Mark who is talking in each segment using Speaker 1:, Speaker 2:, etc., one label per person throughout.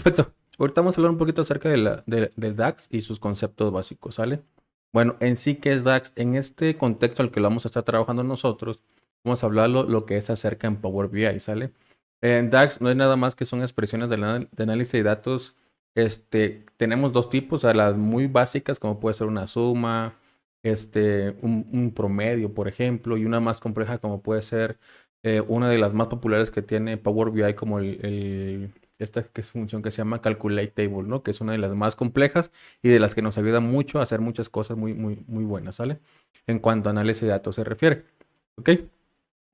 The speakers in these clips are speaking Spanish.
Speaker 1: Perfecto. Ahorita vamos a hablar un poquito acerca del DAX y sus conceptos básicos, ¿sale? Bueno, en sí, ¿qué es DAX? En este contexto al que lo vamos a estar trabajando nosotros, vamos a hablar lo que es acerca en Power BI, ¿sale? En DAX no es nada más que son expresiones de análisis de datos. Tenemos dos tipos, o sea, las muy básicas, como puede ser una suma, un promedio, por ejemplo, y una más compleja, como puede ser una de las más populares que tiene Power BI, como esta que es función que se llama Calculate Table, ¿no? Que es una de las más complejas y de las que nos ayuda mucho a hacer muchas cosas muy buenas, ¿sale? En cuanto a análisis de datos se refiere. ¿Ok?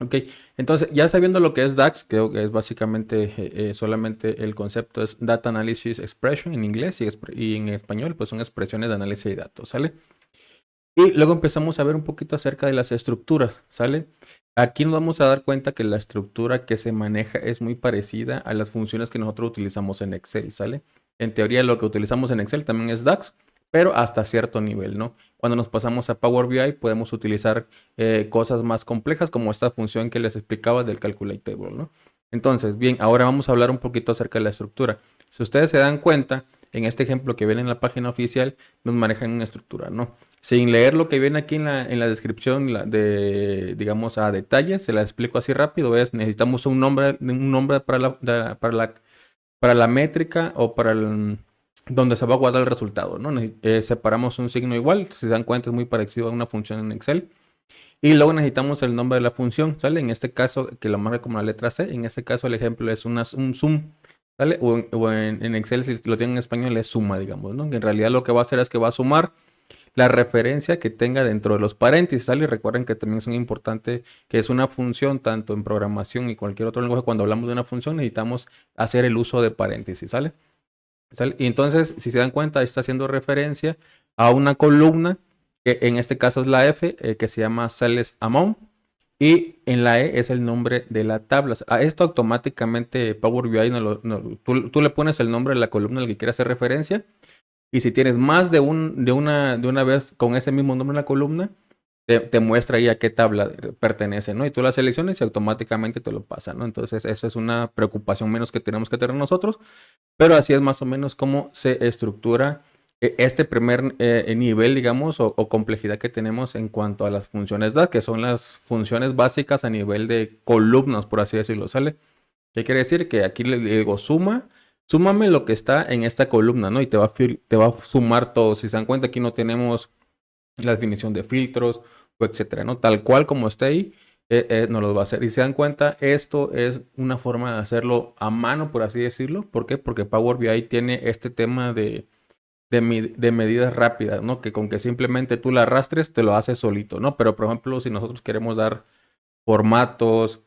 Speaker 1: Ok, entonces ya sabiendo lo que es DAX, creo que es básicamente solamente el concepto es Data Analysis Expression en inglés y en español pues son expresiones de análisis de datos, ¿sale? Y luego empezamos a ver un poquito acerca de las estructuras, ¿sale? Aquí nos vamos a dar cuenta que la estructura que se maneja es muy parecida a las funciones que nosotros utilizamos en Excel, ¿sale? En teoría lo que utilizamos en Excel también es DAX, pero hasta cierto nivel, ¿no? Cuando nos pasamos a Power BI podemos utilizar cosas más complejas como esta función que les explicaba del Calculate Table, ¿no? Entonces, bien, ahora vamos a hablar un poquito acerca de la estructura. Si ustedes se dan cuenta, en este ejemplo que ven en la página oficial, nos manejan una estructura, ¿no? Sin leer lo que viene aquí en la descripción digamos, a detalle, se la explico así rápido, es necesitamos un nombre para la métrica o donde se va a guardar el resultado, ¿no? Separamos un signo igual, si se dan cuenta es muy parecido a una función en Excel. Y luego necesitamos el nombre de la función, ¿sale? En este caso, que lo marca como la letra C, en este caso el ejemplo es un sum, ¿sale? En Excel, si lo tienen en español, es suma, digamos, ¿no? Que en realidad lo que va a hacer es que va a sumar la referencia que tenga dentro de los paréntesis, ¿sale? Recuerden que también son importantes, que es una función, tanto en programación y cualquier otro lenguaje, cuando hablamos de una función necesitamos hacer el uso de paréntesis, ¿sale? ¿Sale? Y entonces, si se dan cuenta, está haciendo referencia a una columna, que en este caso es la F, que se llama Sales Amount, y en la E es el nombre de la tabla. A esto automáticamente Power BI tú le pones el nombre de la columna al que quieras hacer referencia, y si tienes más de una vez con ese mismo nombre en la columna, te muestra ahí a qué tabla pertenece, ¿no? Y tú la selecciones y automáticamente te lo pasa, ¿no? Entonces, esa es una preocupación menos que tenemos que tener nosotros, pero así es más o menos cómo se estructura este primer nivel, digamos, o complejidad que tenemos en cuanto a las funciones DAT, que son las funciones básicas a nivel de columnas, por así decirlo, ¿sale? ¿Qué quiere decir? Que aquí le digo súmame lo que está en esta columna, ¿no? Y te va a sumar todo. Si se dan cuenta, aquí no tenemos la definición de filtros o etcétera, ¿no? Tal cual como está ahí, nos lo va a hacer. Y se dan cuenta, esto es una forma de hacerlo a mano, por así decirlo. ¿Por qué? Porque Power BI tiene este tema de medidas rápidas, ¿no? Que con que simplemente tú la arrastres, te lo hace solito, ¿no? Pero, por ejemplo, si nosotros queremos dar formatos,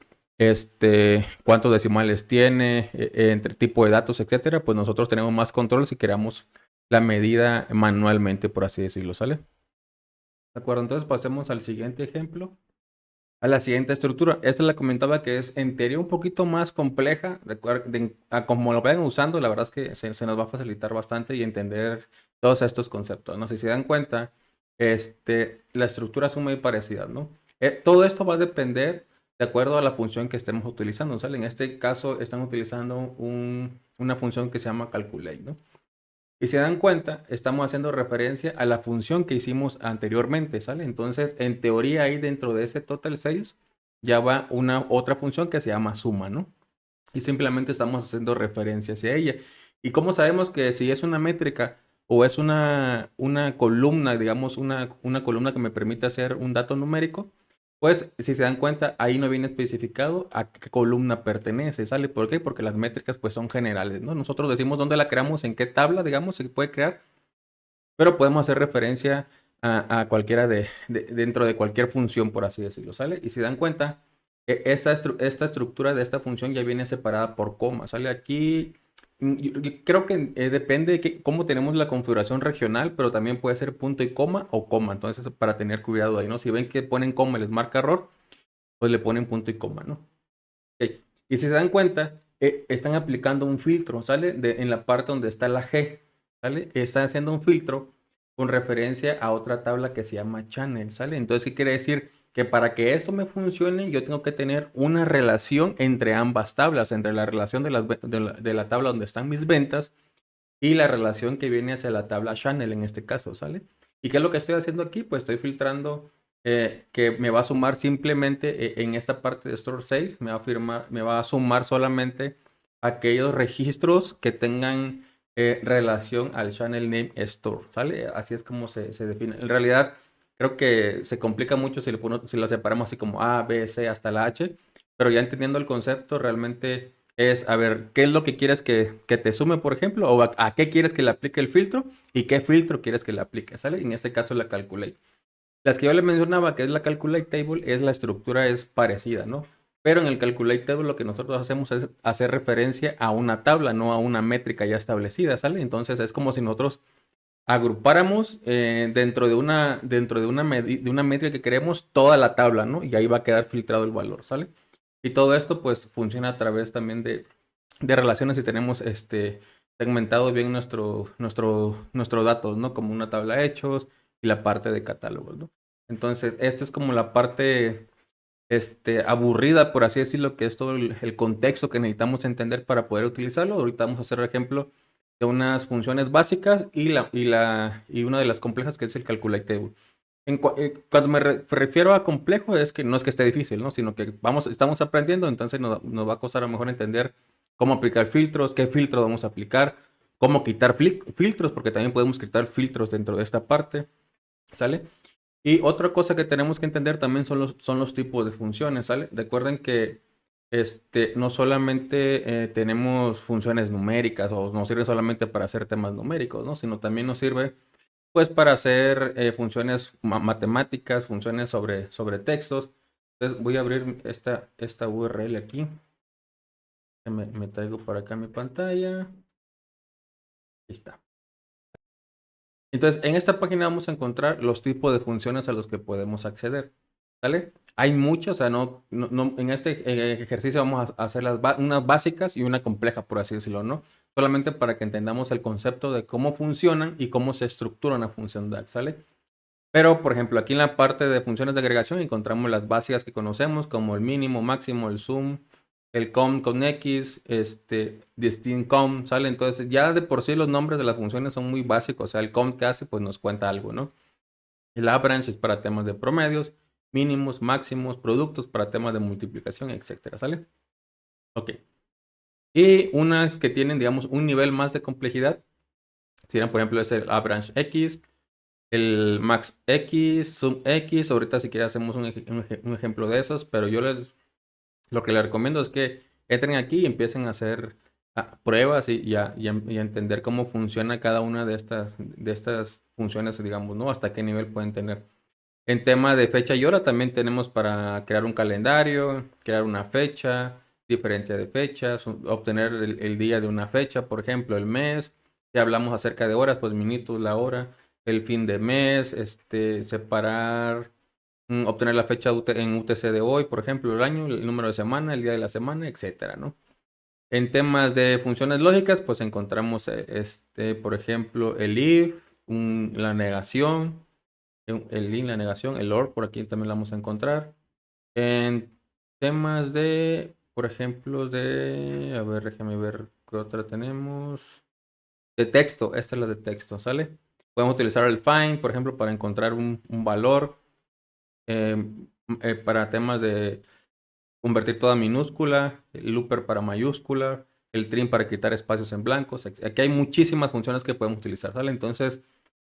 Speaker 1: cuántos decimales tiene, entre tipo de datos, etcétera, pues nosotros tenemos más control si queramos la medida manualmente, por así decirlo, ¿sale? De acuerdo, entonces pasemos al siguiente ejemplo, a la siguiente estructura. Esta la comentaba que es en teoría un poquito más compleja. A como lo vayan usando, la verdad es que se nos va a facilitar bastante y entender todos estos conceptos, ¿no? Si se dan cuenta, las estructuras son muy parecidas, ¿no? Todo esto va a depender de acuerdo a la función que estemos utilizando, ¿sale? En este caso están utilizando una función que se llama calculate, ¿no? Y se dan cuenta, estamos haciendo referencia a la función que hicimos anteriormente, ¿sale? Entonces, en teoría, ahí dentro de ese total sales ya va una otra función que se llama suma, ¿no? Y simplemente estamos haciendo referencia hacia ella. ¿Y cómo sabemos que si es una métrica o es una columna, digamos, una columna que me permite hacer un dato numérico? Pues, si se dan cuenta, ahí no viene especificado a qué columna pertenece, ¿sale? ¿Por qué? Porque las métricas, pues, son generales, ¿no? Nosotros decimos dónde la creamos, en qué tabla, digamos, se puede crear, pero podemos hacer referencia a cualquiera dentro de cualquier función, por así decirlo, ¿sale? Y si dan cuenta, esta estructura de esta función ya viene separada por coma, ¿sale? Aquí yo creo que depende de cómo tenemos la configuración regional, pero también puede ser punto y coma o coma, entonces para tener cuidado ahí, ¿no? Si ven que ponen coma y les marca error, pues le ponen punto y coma, ¿no? Ok. Y si se dan cuenta, están aplicando un filtro, ¿sale? En la parte donde está la G, ¿sale? Están haciendo un filtro con referencia a otra tabla que se llama channel, ¿sale? Entonces, ¿qué quiere decir? que para que esto me funcione, yo tengo que tener una relación entre ambas tablas, entre la relación de la tabla donde están mis ventas y la relación que viene hacia la tabla channel en este caso, ¿sale? ¿Y qué es lo que estoy haciendo aquí? Pues estoy filtrando que me va a sumar simplemente en esta parte de Store Sales, me va a sumar solamente aquellos registros que tengan relación al Channel Name Store, ¿sale? Así es como se define. En realidad, creo que se complica mucho si lo separamos así como A, B, C hasta la H, pero ya entendiendo el concepto, realmente es, a ver, ¿qué es lo que quieres que te sume, por ejemplo? ¿O a qué quieres que le aplique el filtro? ¿Y qué filtro quieres que le aplique? ¿Sale? En este caso la Calculate. Las que yo le mencionaba, que es la Calculate Table, es la estructura es parecida, ¿no? Pero en el Calculate Table lo que nosotros hacemos es hacer referencia a una tabla, no a una métrica ya establecida, ¿sale? Entonces es como si nosotros agrupáramos de una métrica que queremos toda la tabla, ¿no? Y ahí va a quedar filtrado el valor, ¿sale? Y todo esto pues funciona a través también de relaciones y tenemos segmentado bien nuestros datos, ¿no? Como una tabla de hechos y la parte de catálogos, ¿no? Entonces, esto es como la parte aburrida, por así decirlo, que es todo el contexto que necesitamos entender para poder utilizarlo. Ahorita vamos a hacer ejemplo de unas funciones básicas y una de las complejas que es el calculate table. Cuando me refiero a complejo es que no es que esté difícil, ¿no? Sino que estamos aprendiendo, entonces nos va a costar a lo mejor entender cómo aplicar filtros, qué filtro vamos a aplicar, cómo quitar filtros, porque también podemos quitar filtros dentro de esta parte, ¿sale? Y otra cosa que tenemos que entender también son los tipos de funciones, ¿sale? Recuerden que no solamente tenemos funciones numéricas o nos sirve solamente para hacer temas numéricos, ¿no? Sino también nos sirve pues para hacer funciones matemáticas, funciones sobre textos. Entonces voy a abrir esta URL aquí. Me traigo para acá mi pantalla. Ahí está. Entonces, en esta página vamos a encontrar los tipos de funciones a los que podemos acceder. ¿Vale? Hay muchas, o sea, en este ejercicio vamos a hacer unas básicas y una compleja, por así decirlo, ¿no? Solamente para que entendamos el concepto de cómo funcionan y cómo se estructura una función DAG, ¿sale? Pero, por ejemplo, aquí en la parte de funciones de agregación encontramos las básicas que conocemos, como el mínimo, máximo, el zoom, el com con X, distinct com, ¿sale? Entonces, ya de por sí los nombres de las funciones son muy básicos, o sea, el com que hace, pues nos cuenta algo, ¿no? El average es para temas de promedios, mínimos, máximos, productos para temas de multiplicación, etcétera, ¿sale? Ok. Y unas que tienen, digamos, un nivel más de complejidad, serían, por ejemplo, es el average X, el max X, sum X. Ahorita si quieres hacemos un ejemplo de esos, pero lo que les recomiendo es que entren aquí y empiecen a hacer pruebas y a entender cómo funciona cada una de estas funciones, digamos, ¿no? Hasta qué nivel pueden tener. En tema de fecha y hora también tenemos para crear un calendario, crear una fecha, diferencia de fechas, obtener el día de una fecha, por ejemplo, el mes. Si hablamos acerca de horas, pues minutos, la hora, el fin de mes, separar, obtener la fecha en UTC de hoy, por ejemplo, el año, el número de semana, el día de la semana, etcétera, ¿no? En temas de funciones lógicas, pues encontramos, por ejemplo, el if, la negación, el in, la negación, el or, por aquí también la vamos a encontrar. En temas de, por ejemplo, a ver, déjame ver qué otra tenemos. De texto, esta es la de texto, ¿sale? Podemos utilizar el find, por ejemplo, para encontrar un valor. Para temas de convertir toda minúscula, el looper para mayúscula, el trim para quitar espacios en blancos. Aquí hay muchísimas funciones que podemos utilizar, ¿sale? Entonces,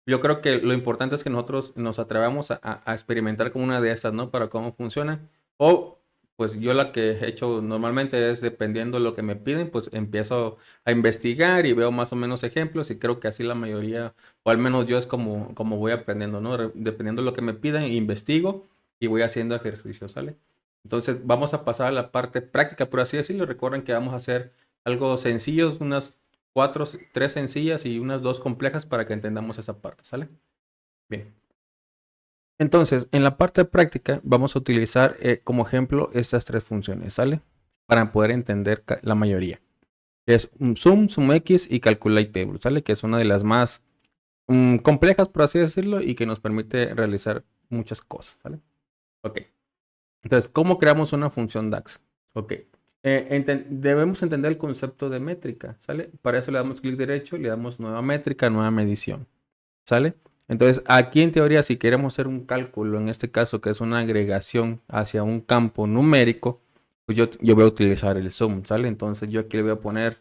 Speaker 1: yo creo que lo importante es que nosotros nos atrevamos a experimentar con una de estas, ¿no? Para cómo funciona. O, pues yo la que he hecho normalmente es, dependiendo de lo que me piden, pues empiezo a investigar y veo más o menos ejemplos y creo que así la mayoría, o al menos yo es como voy aprendiendo, ¿no? Dependiendo de lo que me piden, investigo y voy haciendo ejercicios, ¿sale? Entonces vamos a pasar a la parte práctica, por así decirlo. Recuerden que vamos a hacer algo sencillo, unas tres sencillas y unas dos complejas para que entendamos esa parte, ¿sale? Bien. Entonces, en la parte práctica vamos a utilizar como ejemplo estas tres funciones, ¿sale? Para poder entender la mayoría. Es un sum, sum x y calculate table, ¿sale? Que es una de las más complejas, por así decirlo, y que nos permite realizar muchas cosas, ¿sale? Ok. Entonces, ¿cómo creamos una función DAX? Ok. Debemos entender el concepto de métrica, ¿sale? Para eso le damos clic derecho y le damos nueva métrica, nueva medición, ¿sale? Entonces, aquí en teoría, si queremos hacer un cálculo, en este caso, que es una agregación hacia un campo numérico, pues yo voy a utilizar el sum, ¿sale? Entonces, yo aquí le voy a poner,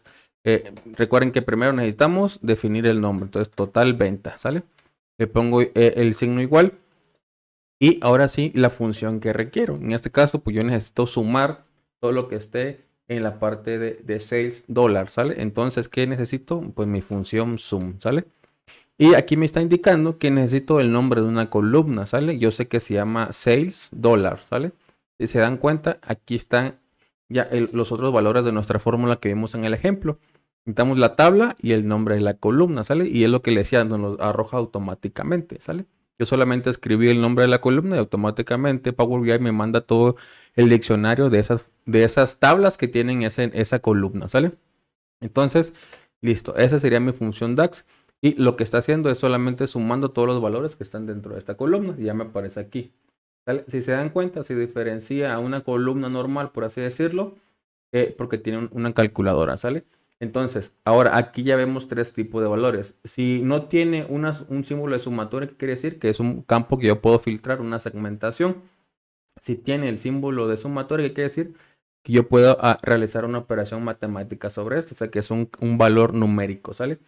Speaker 1: recuerden que primero necesitamos definir el nombre, entonces, total venta, ¿sale? Le pongo el signo igual. Y ahora sí, la función que requiero. En este caso, pues yo necesito sumar todo lo que esté en la parte de sales dólar, ¿sale? Entonces, ¿qué necesito? Pues mi función sum, ¿sale? Y aquí me está indicando que necesito el nombre de una columna, ¿sale? Yo sé que se llama sales dólar, ¿sale? Si se dan cuenta, aquí están ya los otros valores de nuestra fórmula que vimos en el ejemplo. Necesitamos la tabla y el nombre de la columna, ¿sale? Y es lo que le decía, nos lo arroja automáticamente, ¿sale? Yo solamente escribí el nombre de la columna y automáticamente Power BI me manda todo el diccionario de esas tablas que tienen esa columna, ¿sale? Entonces, listo, esa sería mi función DAX. Y lo que está haciendo es solamente sumando todos los valores que están dentro de esta columna. Y ya me aparece aquí. ¿Sale? Si se dan cuenta, se diferencia a una columna normal, por así decirlo, porque tiene una calculadora, ¿sale? Entonces, ahora aquí ya vemos tres tipos de valores. Si no tiene un símbolo de sumatoria, ¿qué quiere decir? Que es un campo que yo puedo filtrar, una segmentación. Si tiene el símbolo de sumatoria, ¿qué quiere decir? Que yo puedo realizar una operación matemática sobre esto, o sea que es un valor numérico, ¿sale?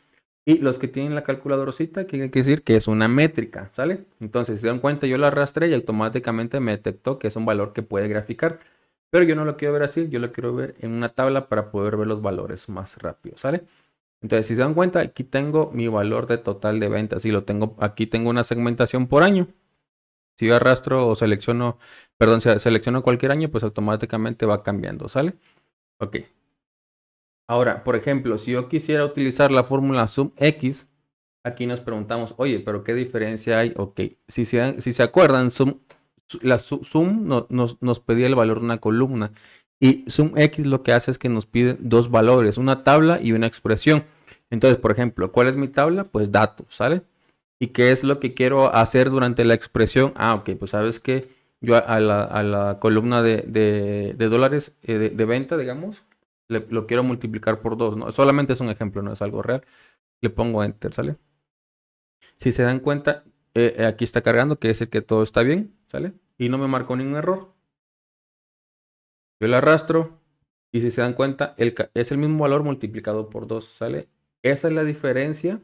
Speaker 1: Y los que tienen la calculadorcita, ¿qué quiere decir? Que es una métrica, ¿sale? Entonces, si se dan cuenta, yo la arrastré y automáticamente me detectó que es un valor que puede graficar. Pero yo no lo quiero ver así, yo lo quiero ver en una tabla para poder ver los valores más rápido, ¿sale? Entonces, si se dan cuenta, aquí tengo mi valor de total de ventas y lo tengo, aquí tengo una segmentación por año. Si yo arrastro o selecciono, perdón, si selecciono cualquier año, pues automáticamente va cambiando, ¿sale? Ok. Ahora, por ejemplo, si yo quisiera utilizar la fórmula sum x, aquí nos preguntamos, oye, pero ¿qué diferencia hay? Ok, si se acuerdan, sum nos pedía el valor de una columna y sum x lo que hace es que nos pide dos valores, una tabla y una expresión. Entonces, por ejemplo, ¿cuál es mi tabla? Pues datos, ¿sale? ¿Y qué es lo que quiero hacer durante la expresión? Ah, ok, pues sabes que yo a la columna de dólares de venta, digamos, lo quiero multiplicar por 2, ¿no? Solamente es un ejemplo, no es algo real. Le pongo enter, ¿sale? Si se dan cuenta, aquí está cargando, que es el que todo está bien, ¿sale? Y no me marcó ningún error. Yo la arrastro y si se dan cuenta, es el mismo valor multiplicado por 2, ¿sale? Esa es la diferencia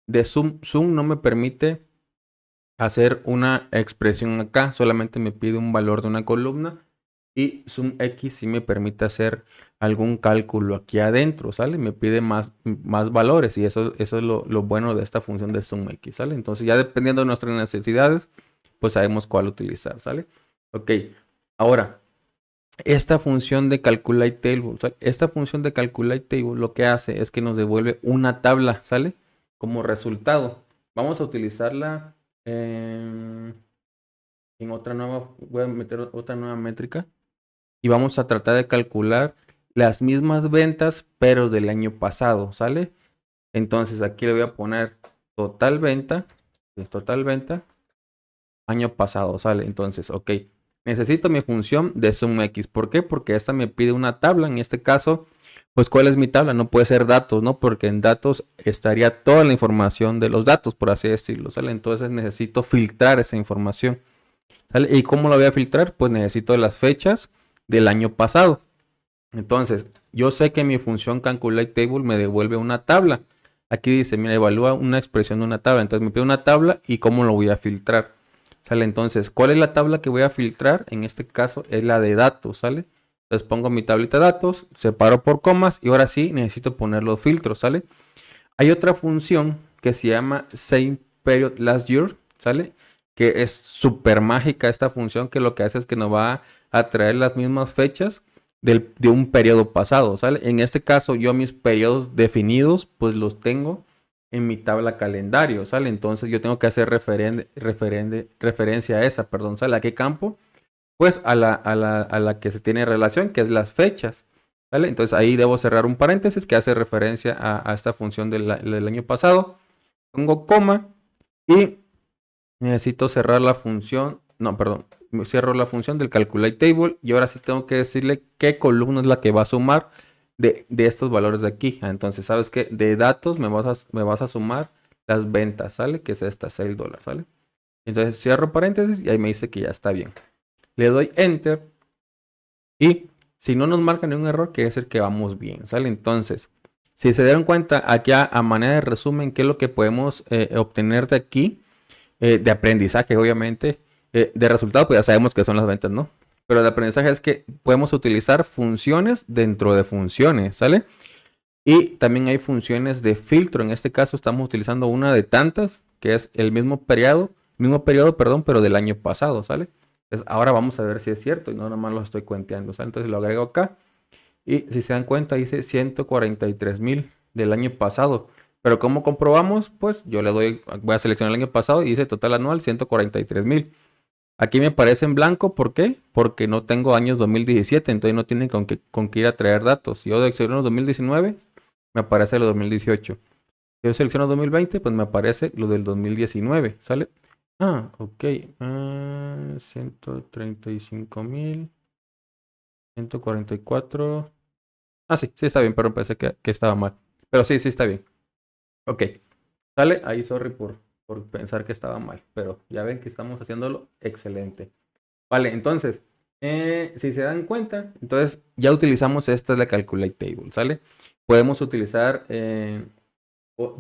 Speaker 1: de sum. Sum no me permite hacer una expresión acá, solamente me pide un valor de una columna y sum x sí me permite hacer algún cálculo aquí adentro, ¿sale? Me pide más valores y eso es lo bueno de esta función de sum x, ¿sale? Entonces ya dependiendo de nuestras necesidades, pues sabemos cuál utilizar, ¿sale? Ok, ahora, esta función de calculate table, ¿sale? Esta función de calculate table lo que hace es que nos devuelve una tabla, ¿sale? Como resultado. Vamos a utilizarla en otra nueva, voy a meter otra nueva métrica y vamos a tratar de calcular las mismas ventas, pero del año pasado, ¿sale? Entonces aquí le voy a poner total venta, año pasado, ¿sale? Entonces, ok, necesito mi función de sum x. ¿Por qué? Porque esta me pide una tabla. En este caso, pues, ¿cuál es mi tabla? No puede ser datos, ¿no? Porque en datos estaría toda la información de los datos, por así decirlo, ¿sale? Entonces necesito filtrar esa información, ¿sale? ¿Y cómo lo voy a filtrar? Pues necesito las fechas del año pasado. Entonces, yo sé que mi función calculate table me devuelve una tabla. Aquí dice, mira, evalúa una expresión de una tabla. Entonces me pide una tabla y cómo lo voy a filtrar. ¿Sale? Entonces, ¿cuál es la tabla que voy a filtrar? En este caso es la de datos, ¿sale? Entonces pongo mi tablita de datos, separo por comas y ahora sí necesito poner los filtros, ¿sale? Hay otra función que se llama Same Period Last Year, ¿sale? Que es súper mágica esta función que lo que hace es que nos va a traer las mismas fechas de un periodo pasado, ¿sale? En este caso yo mis periodos definidos pues los tengo en mi tabla calendario, ¿sale? Entonces yo tengo que hacer referencia a esa, perdón, ¿sale? ¿A qué campo? Pues a la que se tiene relación, que es las fechas, ¿vale? Entonces ahí debo cerrar un paréntesis que hace referencia a esta función del año pasado. Pongo coma y necesito cerrar la función, no, perdón, Cierro la función del calculate table y ahora sí tengo que decirle qué columna es la que va a sumar de estos valores de aquí. Entonces, ¿sabes qué? De datos me vas a sumar las ventas, ¿sale? Que es esta, $6, ¿sale? Entonces cierro paréntesis y ahí me dice que ya está bien. Le doy enter y si no nos marca ningún error, quiere decir que vamos bien, ¿sale? Entonces, si se dieron cuenta, aquí a manera de resumen, ¿qué es lo que podemos obtener de aquí? De aprendizaje, obviamente. De resultado, pues ya sabemos que son las ventas, ¿no? Pero de aprendizaje es que podemos utilizar funciones dentro de funciones, ¿sale? Y también hay funciones de filtro. En este caso estamos utilizando una de tantas, que es el mismo periodo, perdón, pero del año pasado, ¿sale? Entonces ahora vamos a ver si es cierto y no nomás lo estoy cuenteando, ¿sale? Entonces lo agrego acá y si se dan cuenta dice 143,000 del año pasado. Pero ¿cómo comprobamos? Pues yo le doy, voy a seleccionar el año pasado y dice total anual 143,000. Aquí me aparece en blanco, ¿por qué? Porque no tengo años 2017, entonces no tienen con qué ir a traer datos. Si yo selecciono 2019, me aparece lo 2018. Si yo selecciono 2020, pues me aparece lo del 2019, ¿sale? Ah, ok. 135,000, 144. Ah, sí, sí está bien, pero pensé que estaba mal. Pero sí, sí está bien. Ok, ¿sale? Ahí, sorry por pensar que estaba mal, pero ya ven que estamos haciéndolo excelente. Vale, entonces, si se dan cuenta, entonces ya utilizamos esta es la calculate table, ¿sale? Podemos utilizar,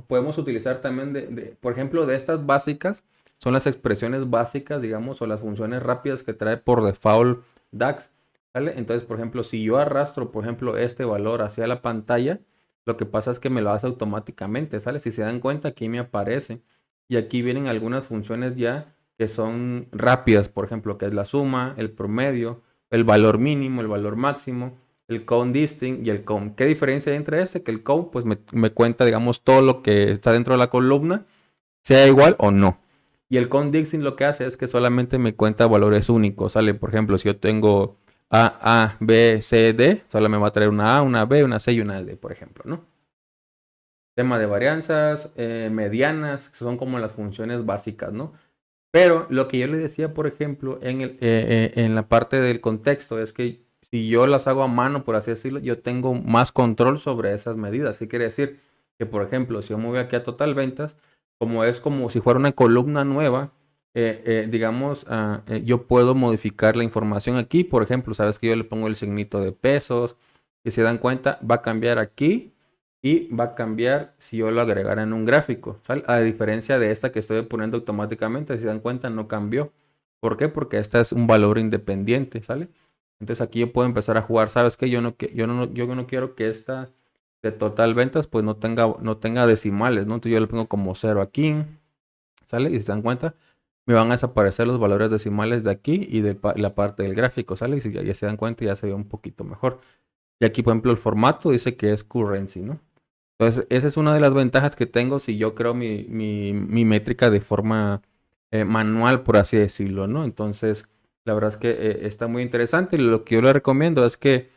Speaker 1: podemos utilizar también por ejemplo, de estas básicas, son las expresiones básicas, digamos, o las funciones rápidas que trae por default DAX, ¿sale? Entonces, por ejemplo, si yo arrastro, por ejemplo, este valor hacia la pantalla, lo que pasa es que me lo hace automáticamente, ¿sale? Si se dan cuenta, aquí me aparece. Y aquí vienen algunas funciones ya que son rápidas, por ejemplo, que es la suma, el promedio, el valor mínimo, el valor máximo, el count distinct y el count. ¿Qué diferencia hay entre este? Que el count pues me cuenta, digamos, todo lo que está dentro de la columna, sea igual o no. Y el count distinct lo que hace es que solamente me cuenta valores únicos, ¿sale? Por ejemplo, si yo tengo A, B, C, D, solo me va a traer una A, una B, una C y una D, por ejemplo, ¿no? Tema de varianzas, medianas, que son como las funciones básicas, ¿no? Pero lo que yo le decía, por ejemplo, en la parte del contexto, es que si yo las hago a mano, por así decirlo, yo tengo más control sobre esas medidas. ¿Qué quiere decir? Que, por ejemplo, si yo me voy aquí a total ventas, como es como si fuera una columna nueva, digamos, yo puedo modificar la información aquí. Por ejemplo, sabes que yo le pongo el signito de pesos, y se dan cuenta, va a cambiar aquí y va a cambiar si yo lo agregara en un gráfico, ¿sale? A diferencia de esta que estoy poniendo automáticamente, si se dan cuenta, no cambió. ¿Por qué? Porque esta es un valor independiente, ¿sale? Entonces aquí yo puedo empezar a jugar, ¿sabes qué? Yo no quiero que esta de total ventas pues no tenga decimales, ¿no? Entonces yo le pongo como 0 aquí, ¿sale? Y si se dan cuenta, me van a desaparecer los valores decimales de aquí y de la parte del gráfico, ¿sale? Y si ya se dan cuenta, ya se ve un poquito mejor. Y aquí, por ejemplo, el formato dice que es currency, ¿no? Entonces, esa es una de las ventajas que tengo si yo creo mi métrica de forma manual, por así decirlo, ¿no? Entonces, la verdad es que está muy interesante y lo que yo les recomiendo es que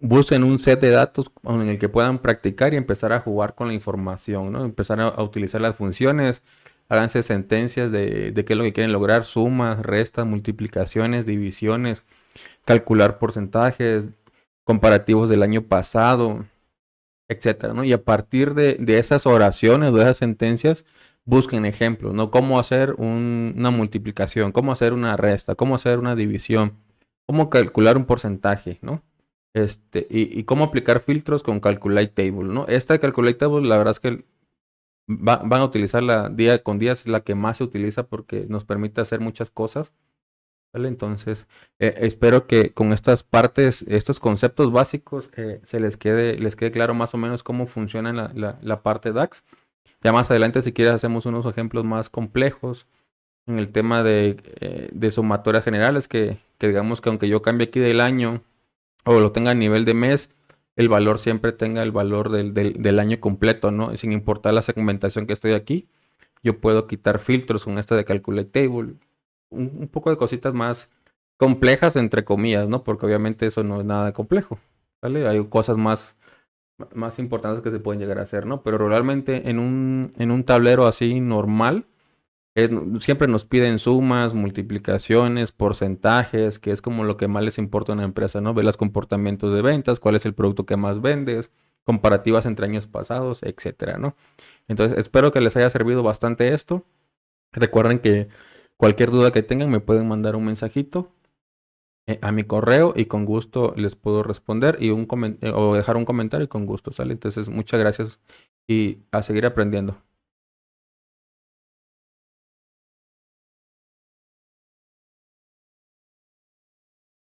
Speaker 1: busquen un set de datos en el que puedan practicar y empezar a jugar con la información, ¿no? Empezar a utilizar las funciones, háganse sentencias de qué es lo que quieren lograr, sumas, restas, multiplicaciones, divisiones, calcular porcentajes, comparativos del año pasado, etcétera, ¿no? Y a partir de esas oraciones o de esas sentencias, busquen ejemplos, ¿no? Cómo hacer una multiplicación, cómo hacer una resta, cómo hacer una división, cómo calcular un porcentaje, ¿no? Y cómo aplicar filtros con Calculate Table, ¿no? Esta Calculate Table, la verdad es que van a utilizarla día con día, es la que más se utiliza porque nos permite hacer muchas cosas. ¿Vale? Entonces, espero que con estas partes, estos conceptos básicos, les quede claro más o menos cómo funciona la parte DAX. Ya más adelante, si quieres, hacemos unos ejemplos más complejos en el tema de sumatorias generales, que digamos que aunque yo cambie aquí del año o lo tenga a nivel de mes, el valor siempre tenga el valor del año completo, ¿no? Y sin importar la segmentación que estoy aquí, yo puedo quitar filtros con esta de Calculate Table, un poco de cositas más complejas, entre comillas, ¿no? Porque obviamente eso no es nada de complejo, ¿vale? Hay cosas más importantes que se pueden llegar a hacer, ¿no? Pero realmente en un tablero así normal, Siempre nos piden sumas, multiplicaciones, porcentajes, que es como lo que más les importa a una empresa, ¿no? Ver los comportamientos de ventas, cuál es el producto que más vendes, comparativas entre años pasados, etcétera, ¿no? Entonces, espero que les haya servido bastante esto. Recuerden que cualquier duda que tengan me pueden mandar un mensajito a mi correo y con gusto les puedo responder o dejar un comentario y con gusto, ¿sale? Entonces, muchas gracias y a seguir aprendiendo.